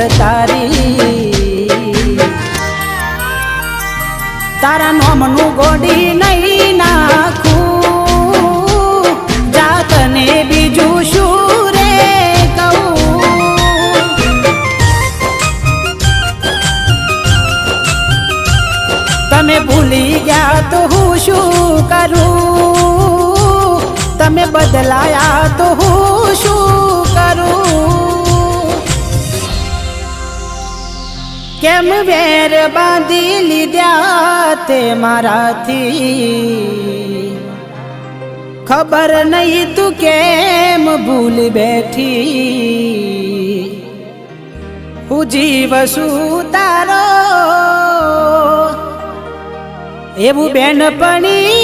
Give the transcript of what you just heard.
ભૂલ તારી તારા નોમનું ગોડી નહીં નાખું જાતને બીજું શું રે કહું તમે ભૂલી ગયા તો હું શું કરું તમે બદલાયા તો હું શું કરું કેમ વેર બાંધી લીધા તે મારાથી ખબર નહીં તું કેમ ભૂલી બેઠી હું જીવ શું તારો એવું બેનપણી